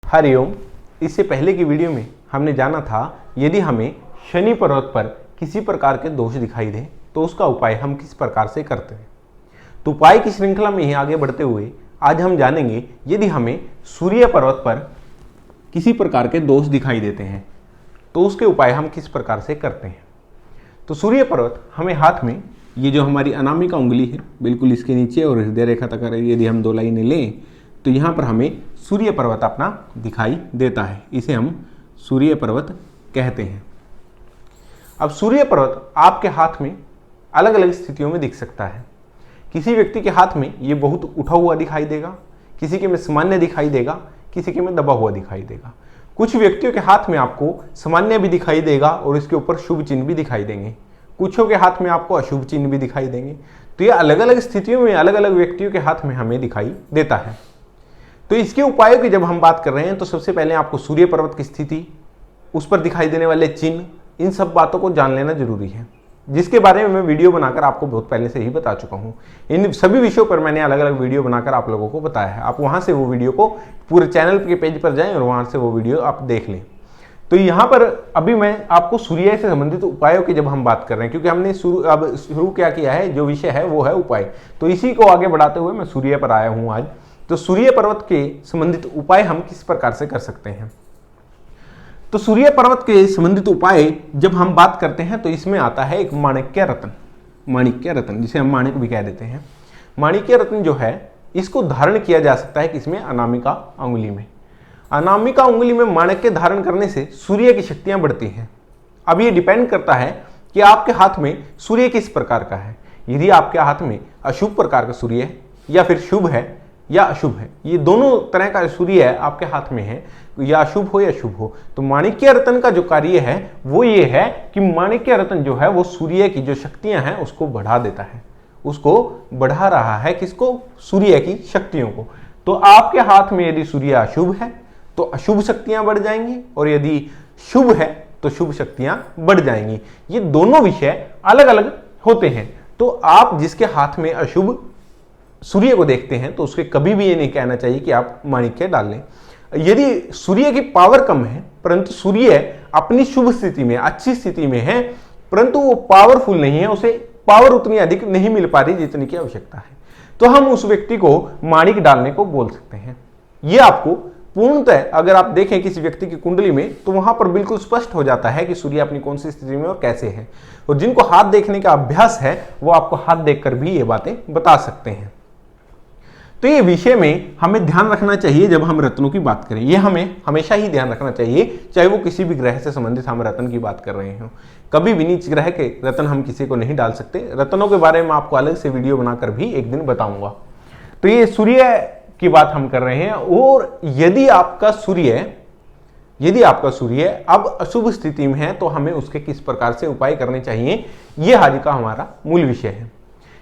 हरिओम। इससे पहले की वीडियो में हमने जाना था यदि हमें शनि पर्वत पर किसी प्रकार के दोष दिखाई दें तो उसका उपाय हम किस प्रकार से करते हैं। तो उपाय की श्रृंखला में ही आगे बढ़ते हुए आज हम जानेंगे यदि हमें सूर्य पर्वत पर किसी प्रकार के दोष दिखाई देते हैं तो उसके उपाय हम किस प्रकार से करते हैं। तो सूर्य पर्वत हमें हाथ में, ये जो हमारी अनामिका उंगली है बिल्कुल इसके नीचे और हृदय रेखा तक यदि हम 2 लाइनें लें तो यहाँ पर हमें सूर्य पर्वत अपना दिखाई देता है। इसे हम सूर्य पर्वत कहते हैं। अब सूर्य पर्वत आपके हाथ में अलग अलग स्थितियों में दिख सकता है। किसी व्यक्ति के हाथ में ये बहुत उठा हुआ दिखाई देगा, किसी के में सामान्य दिखाई देगा, किसी के में दबा हुआ दिखाई देगा। कुछ व्यक्तियों के हाथ में आपको सामान्य भी दिखाई देगा और इसके ऊपर शुभ चिन्ह भी दिखाई देंगे, कुछों के हाथ में आपको अशुभ चिन्ह भी दिखाई देंगे। तो ये अलग अलग स्थितियों में अलग अलग व्यक्तियों के हाथ में हमें दिखाई देता है। तो इसके उपायों की जब हम बात कर रहे हैं तो सबसे पहले आपको सूर्य पर्वत की स्थिति, उस पर दिखाई देने वाले चिन्ह, इन सब बातों को जान लेना जरूरी है, जिसके बारे में मैं वीडियो बनाकर आपको बहुत पहले से ही बता चुका हूं। इन सभी विषयों पर मैंने अलग अलग वीडियो बनाकर आप लोगों को बताया है। आप वहां से वो वीडियो को पूरे चैनल के पेज पर जाएं और वहां से वो वीडियो आप देख लें। तो यहाँ पर अभी मैं आपको सूर्य से संबंधित उपायों की जब हम बात कर रहे हैं, क्योंकि हमने अब शुरू क्या किया है, जो विषय है वो है उपाय, तो इसी को आगे बढ़ाते हुए मैं सूर्य पर आया हूँ आज। तो सूर्य पर्वत के संबंधित उपाय हम किस प्रकार से कर सकते हैं। तो सूर्य पर्वत के संबंधित उपाय जब हम बात करते हैं तो इसमें आता है एक माणिक्य रत्न, माणिक्य रत्न जिसे हम माणिक भी कह देते हैं। माणिक्य रत्न जो है इसको धारण किया जा सकता है किसमें, अनामिका उंगली में। अनामिका उंगली में माणिक्य धारण करने से सूर्य की शक्तियां बढ़ती हैं। अब ये डिपेंड करता है कि आपके हाथ में सूर्य किस प्रकार का है। यदि आपके हाथ में अशुभ प्रकार का सूर्य है या फिर शुभ है या अशुभ है, ये दोनों तरह का सूर्य है आपके हाथ में है, या अशुभ हो या शुभ हो, तो माणिक्य रत्न का जो कार्य है वो ये है कि माणिक्य रत्न जो है वो सूर्य की जो शक्तियां हैं उसको बढ़ा देता है, उसको बढ़ा रहा है, किसको, सूर्य की शक्तियों को। तो आपके हाथ में यदि सूर्य अशुभ है तो अशुभ शक्तियां बढ़ जाएंगी, और यदि शुभ है तो शुभ शक्तियां बढ़ जाएंगी। ये दोनों विषय अलग अलग होते हैं। तो आप जिसके हाथ में अशुभ सूर्य को देखते हैं तो उसके कभी भी ये नहीं कहना चाहिए कि आप माणिक्य डाल लें। यदि सूर्य की पावर कम है परंतु सूर्य अपनी शुभ स्थिति में, अच्छी स्थिति में है, परंतु वो पावरफुल नहीं है, उसे पावर उतनी अधिक नहीं मिल पा रही जितनी की आवश्यकता है, तो हम उस व्यक्ति को माणिक डालने को बोल सकते हैं। ये आपको पूर्णतः अगर आप देखें किसी व्यक्ति की कुंडली में तो वहां पर बिल्कुल स्पष्ट हो जाता है कि सूर्य अपनी कौन सी स्थिति में और कैसे है। और जिनको हाथ देखने का अभ्यास है वो आपको हाथ देखकर भी ये बातें बता सकते हैं। तो ये विषय में हमें ध्यान रखना चाहिए जब हम रत्नों की बात करें, ये हमें हमेशा ही ध्यान रखना चाहिए, चाहे वो किसी भी ग्रह से संबंधित हम रत्न की बात कर रहे हो। कभी भी नीच ग्रह के रत्न हम किसी को नहीं डाल सकते। रत्नों के बारे में आपको अलग से वीडियो बनाकर भी एक दिन बताऊंगा। तो ये सूर्य की बात हम कर रहे हैं। और यदि आपका सूर्य अब अशुभ स्थिति में है तो हमें उसके किस प्रकार से उपाय करने चाहिए, ये आज का हमारा मूल विषय है।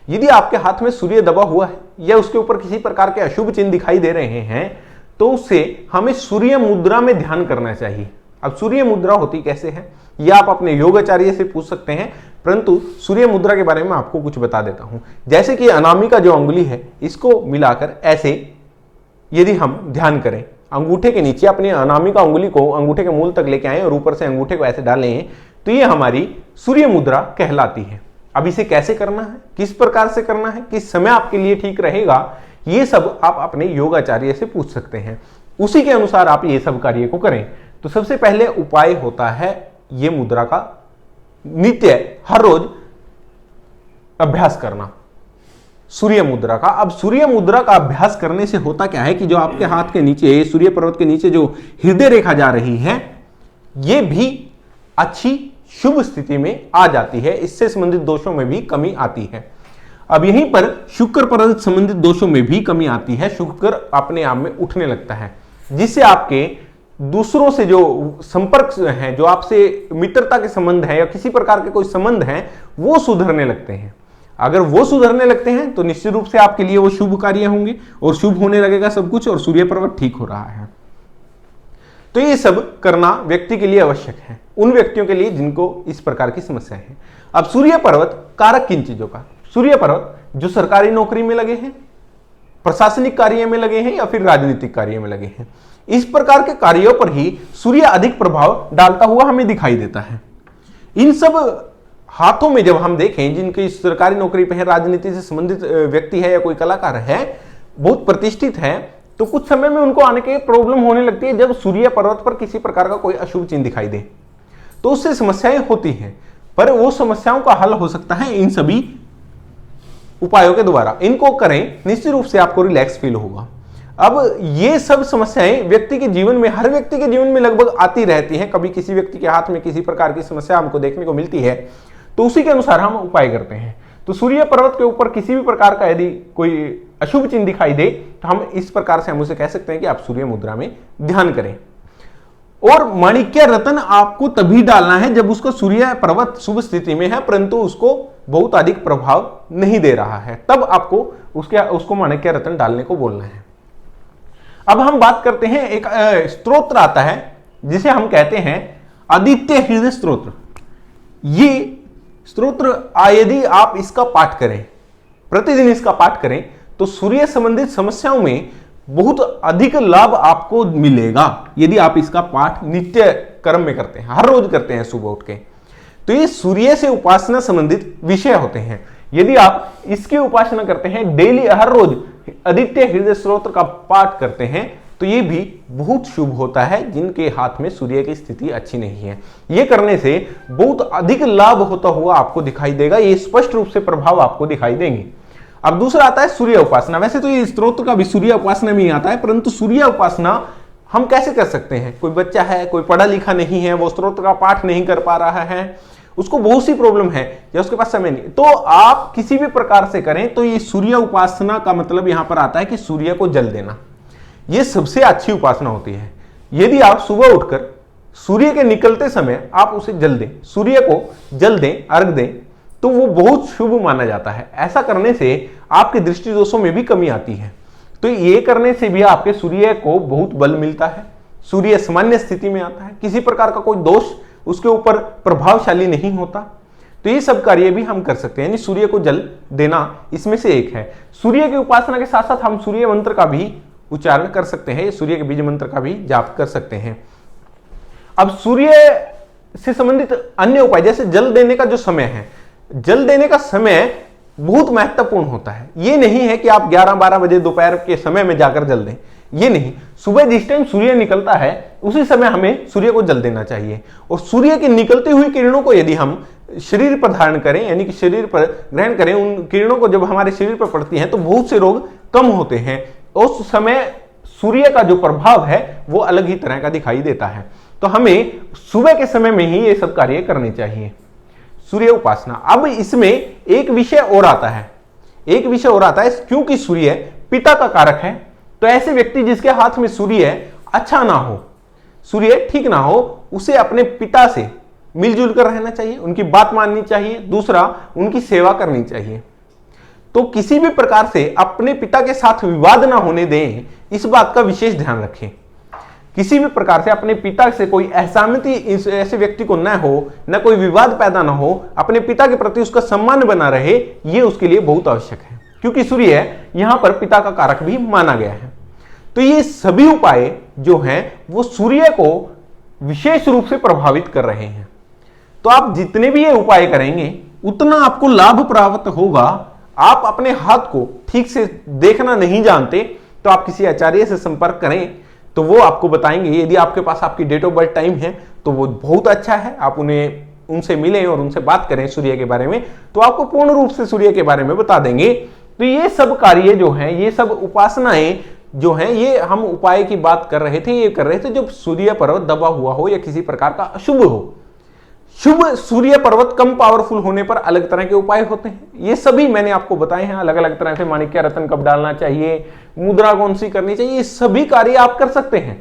यदि आपके हाथ में सूर्य दबा हुआ है या उसके ऊपर किसी प्रकार के अशुभ चिन्ह दिखाई दे रहे हैं तो उससे हमें सूर्य मुद्रा में ध्यान करना चाहिए। अब सूर्य मुद्रा होती कैसे है यह आप अपने योगाचार्य से पूछ सकते हैं, परंतु सूर्य मुद्रा के बारे में आपको कुछ बता देता हूं। जैसे कि अनामिका जो उंगली है इसको मिलाकर ऐसे यदि हम ध्यान करें, अंगूठे के नीचे अपनी अनामिका उंगली को अंगूठे के मूल तक लेके आए और ऊपर से अंगूठे को ऐसे डालें तो ये हमारी सूर्य मुद्रा कहलाती है। अब इसे कैसे करना है, किस प्रकार से करना है, किस समय आपके लिए ठीक रहेगा, ये सब आप अपने योगाचार्य से पूछ सकते हैं। उसी के अनुसार आप ये सब कार्य को करें। तो सबसे पहले उपाय होता है ये मुद्रा का नित्य हर रोज अभ्यास करना, सूर्य मुद्रा का। अब सूर्य मुद्रा का अभ्यास करने से होता क्या है कि जो आपके हाथ के नीचे, सूर्य पर्वत के नीचे जो हृदय रेखा जा रही है ये भी अच्छी शुभ स्थिति में आ जाती है, इससे संबंधित दोषों में भी कमी आती है। अब यहीं पर शुक्र पर्वत संबंधित दोषों में भी कमी आती है। शुक्र अपने आप में उठने लगता है, जिससे आपके दूसरों से जो संपर्क है, जो आपसे मित्रता के संबंध है या किसी प्रकार के कोई संबंध है, वो सुधरने लगते हैं। अगर वो सुधरने लगते हैं तो निश्चित रूप से आपके लिए वो शुभ कार्य होंगे और शुभ होने लगेगा सब कुछ, और सूर्य पर्वत ठीक हो रहा है। तो ये सब करना व्यक्ति के लिए आवश्यक है, उन व्यक्तियों के लिए जिनको इस प्रकार की समस्या है। अब सूर्य पर्वत कारक किन चीजों का, सूर्य पर्वत जो सरकारी नौकरी में लगे हैं, प्रशासनिक कार्य में लगे हैं या फिर राजनीतिक कार्य में लगे हैं। इस प्रकार के कार्यों पर ही सूर्य अधिक प्रभाव डालता हुआ हमें दिखाई देता है। इन सब हाथों में जब हम देखें जिनकी सरकारी नौकरी पे है, राजनीति से संबंधित व्यक्ति है या कोई कलाकार है, बहुत प्रतिष्ठित है, तो कुछ समय में उनको आने के प्रॉब्लम होने लगती है जब सूर्य पर्वत पर किसी प्रकार का कोई अशुभ चिन्ह दिखाई दे, तो उससे समस्याएं होती हैं। पर वो समस्याओं का हल हो सकता है इन सभी उपायों के द्वारा। इनको करें, निश्चित रूप से आपको रिलैक्स फील होगा। अब ये सब समस्याएं व्यक्ति के जीवन में, हर व्यक्ति के जीवन में लगभग आती रहती हैं। कभी किसी व्यक्ति के हाथ में किसी प्रकार की समस्या हमको देखने को मिलती है, तो उसी के अनुसार हम उपाय करते हैं। तो सूर्य पर्वत के ऊपर किसी भी प्रकार का यदि कोई अशुभ चिन्ह दिखाई दे, तो हम इस प्रकार से हम उसे कह सकते हैं कि आप सूर्य मुद्रा में ध्यान करें। और माणिक्य रत्न आपको तभी डालना है जब उसका सूर्य पर्वत शुभ स्थिति में है, परंतु उसको बहुत अधिक प्रभाव नहीं दे रहा है, तब आपको उसको माणिक्य रत्न डालने को बोलना है। अब हम बात करते हैं, एक स्तोत्र आता है जिसे हम कहते हैं आदित्य हृदय स्तोत्र। ये स्तोत्र यदि आप इसका पाठ करें, प्रतिदिन इसका पाठ करें, तो सूर्य संबंधित समस्याओं में बहुत अधिक लाभ आपको मिलेगा यदि आप इसका पाठ नित्य कर्म में करते हैं, हर रोज करते हैं सुबह उठ के। तो ये सूर्य से उपासना संबंधित विषय होते हैं। यदि आप इसकी उपासना करते हैं, डेली हर रोज आदित्य हृदय स्तोत्र का पाठ करते हैं, तो ये भी बहुत शुभ होता है जिनके हाथ में सूर्य की स्थिति अच्छी नहीं है। ये करने से बहुत अधिक लाभ होता हुआ आपको दिखाई देगा, ये स्पष्ट रूप से प्रभाव आपको दिखाई देंगे। अब दूसरा आता है सूर्य उपासना। वैसे तो ये स्तोत्र का भी सूर्य उपासना में ही आता है, परंतु सूर्य उपासना हम कैसे कर सकते हैं? कोई बच्चा है, कोई पढ़ा लिखा नहीं है, वो स्तोत्र का पाठ नहीं कर पा रहा है, उसको बहुत सी प्रॉब्लम है या उसके पास समय नहीं, तो आप किसी भी प्रकार से करें। तो ये सूर्य उपासना का मतलब यहां पर आता है कि सूर्य को जल देना, ये सबसे अच्छी उपासना होती है। यदि आप सुबह उठकर सूर्य के निकलते समय आप उसे जल दें, सूर्य को जल दें, अर्घ दें, तो वो बहुत शुभ माना जाता है। ऐसा करने से आपके दृष्टि दोषों में भी कमी आती है। तो ये करने से भी आपके सूर्य को बहुत बल मिलता है, सूर्य सामान्य स्थिति में आता है, किसी प्रकार का कोई दोष उसके ऊपर प्रभावशाली नहीं होता। तो ये सब कार्य भी हम कर सकते हैं, यानी सूर्य को जल देना इसमें से एक है। सूर्य की उपासना के साथ साथ हम सूर्य मंत्र का भी उच्चारण कर सकते हैं, सूर्य के बीज मंत्र का भी जाप कर सकते हैं। अब सूर्य से संबंधित अन्य उपाय, जैसे जल देने का जो समय है, जल देने का समय बहुत महत्वपूर्ण होता है। ये नहीं है कि आप 11-12 बजे दोपहर के समय में जाकर जल दें, ये नहीं। सुबह जिस टाइम सूर्य निकलता है उसी समय हमें सूर्य को जल देना चाहिए। और सूर्य की निकलती हुई किरणों को यदि हम शरीर पर धारण करें, यानी कि शरीर पर ग्रहण करें, उन किरणों को जब हमारे शरीर पर पड़ती हैं तो बहुत से रोग कम होते हैं। उस समय सूर्य का जो प्रभाव है वो अलग ही तरह का दिखाई देता है। तो हमें सुबह के समय में ही ये सब कार्य करने चाहिए, सूर्य उपासना। अब इसमें एक विषय और आता है, क्योंकि सूर्य पिता का कारक है, तो ऐसे व्यक्ति जिसके हाथ में सूर्य अच्छा ना हो, सूर्य ठीक ना हो, उसे अपने पिता से मिलजुल कर रहना चाहिए, उनकी बात माननी चाहिए। दूसरा, उनकी सेवा करनी चाहिए। तो किसी भी प्रकार से अपने पिता के साथ विवाद ना होने दें, इस बात का विशेष ध्यान रखें। किसी भी प्रकार से अपने पिता से कोई असहमति ऐसे व्यक्ति को न हो, न कोई विवाद पैदा ना हो, अपने पिता के प्रति उसका सम्मान बना रहे, ये उसके लिए बहुत आवश्यक है, क्योंकि सूर्य यहां पर पिता का कारक भी माना गया है। तो ये सभी उपाय जो हैं वो सूर्य को विशेष रूप से प्रभावित कर रहे हैं। तो आप जितने भी ये उपाय करेंगे उतना आपको लाभ प्राप्त होगा। आप अपने हाथ को ठीक से देखना नहीं जानते तो आप किसी आचार्य से संपर्क करें, तो वो आपको बताएंगे। यदि आपके पास आपकी डेट ऑफ बर्थ टाइम है तो वो बहुत अच्छा है, आप उनसे मिलें और उनसे बात करें सूर्य के बारे में, तो आपको पूर्ण रूप से सूर्य के बारे में बता देंगे। तो ये सब कार्य जो हैं, ये सब उपासनाएं जो हैं, ये हम उपाय की बात कर रहे थे, ये कर रहे थे जब सूर्य पर्वत दबा हुआ हो या किसी प्रकार का अशुभ हो। शुभ सूर्य पर्वत कम पावरफुल होने पर अलग तरह के उपाय होते हैं, ये सभी मैंने आपको बताए हैं। अलग अलग तरह से माणिक्य रत्न कब डालना चाहिए, मुद्रा कौन सी करनी चाहिए, ये सभी कार्य आप कर सकते हैं।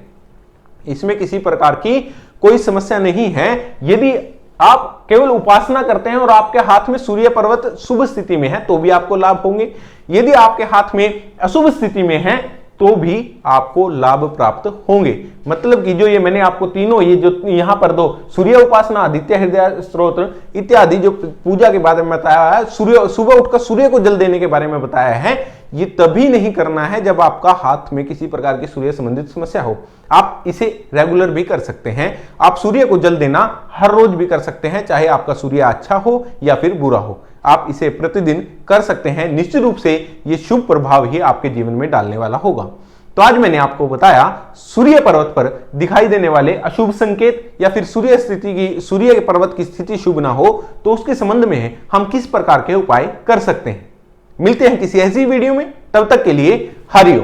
इसमें किसी प्रकार की कोई समस्या नहीं है। यदि आप केवल उपासना करते हैं और आपके हाथ में सूर्य पर्वत शुभ स्थिति में है तो भी आपको लाभ होंगे। यदि आपके हाथ में अशुभ स्थिति में है तो भी आपको लाभ प्राप्त होंगे। मतलब कि जो ये मैंने आपको तीनों, ये जो यहां पर दो सूर्य उपासना, आदित्य हृदय स्तोत्र इत्यादि जो पूजा के बारे में बताया है, सूर्य सुबह उठकर सूर्य को जल देने के बारे में बताया है, ये तभी नहीं करना है जब आपका हाथ में किसी प्रकार की सूर्य संबंधित समस्या हो। आप इसे रेगुलर भी कर सकते हैं। आप सूर्य को जल देना हर रोज भी कर सकते हैं, चाहे आपका सूर्य अच्छा हो या फिर बुरा हो। आप इसे प्रतिदिन कर सकते हैं। निश्चित रूप से ये शुभ प्रभाव ही आपके जीवन में डालने वाला होगा। तो आज मैंने आपको बताया सूर्य पर्वत पर दिखाई देने वाले अशुभ संकेत या फिर सूर्य पर्वत की स्थिति शुभ ना हो तो उसके संबंध में हम किस प्रकार के उपाय कर सकते हैं। मिलते हैं किसी ऐसी वीडियो में, तब तक के लिए हरिओम।